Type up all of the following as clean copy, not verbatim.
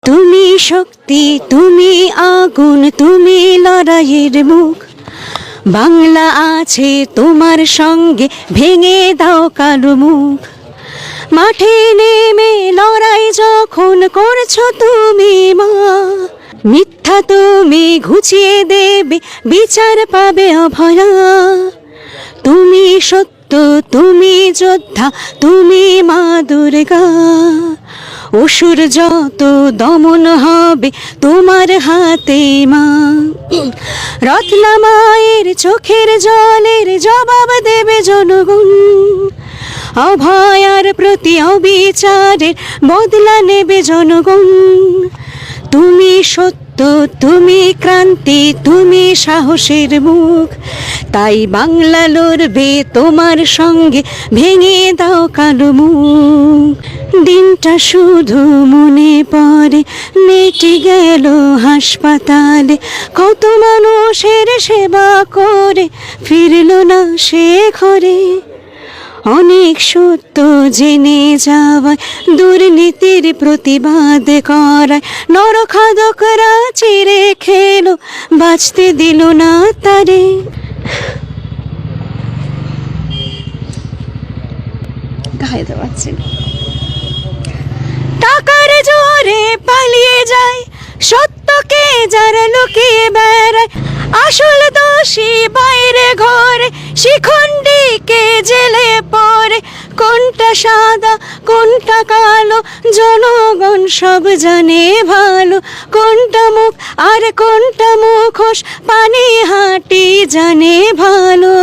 তুমি শক্তি, তুমি আগুন, তুমি লড়াইয়ের মুখ। বাংলা আছে তোমার সঙ্গে, ভেঙে দাও কালো মুখ। মাঠে নেমে লড়াই যখন করছো তুমি মা, মিথ্যা তুমি ঘুচিয়ে দেবে, বিচার পাবে অভয়া। তুমি সত্য, তুমি যোদ্ধা, তুমি মা দুর্গা। অসুর যত দমন হবে তোমার হাতে মা। রত্না মায়ের চোখের জলের জবাব দেবে জনগণ। অভয়ার প্রতি অবিচারের বদলা নেবে জনগণ। তুমি সত্য, তুমি ক্রান্তি, তুমি সাহসের মুখ। তাই বাংলা লড়বে তোমার সঙ্গে, ভেঙে দাও কালো মুখ। দিনটা শুধু মনে পড়ে, মেটে গেল হাসপাতালে, কত মানুষের সেবা করে ফিরল না সে ঘরে। অনেক সত্য জেনে যাওয়ায়, দুর্নীতির প্রতিবাদ করায়, নরখাদকরা চিরে খেলো, বাঁচতে দিল না তারে। গাইতে পারছি না। টাকার জোরে পালিয়ে যায় সত্যকে যারা লুকিয়ে বেড়ায়, আসল দোষী বাইরে ঘরে, শিখণ্ডীকে জেলে পড়ে। কোনটা সাদা কোনটা কালো জনগণ সব জানে ভালো। কোনটা মুখ আর কোনটা মুখোশ পানি হাঁটি জানে ভালো।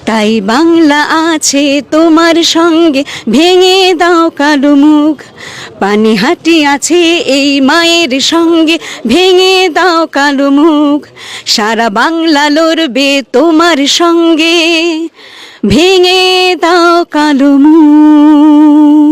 তাই বাংলা আছে তোমার সঙ্গে, ভেঙে দাও কালো মুখ। পানিহাটি আছে এই মায়ের সঙ্গে, ভেঙে দাও কালো মুখ। সারা বাংলা লড়বে তোমার সঙ্গে, ভেঙে দাও কালো মুখ।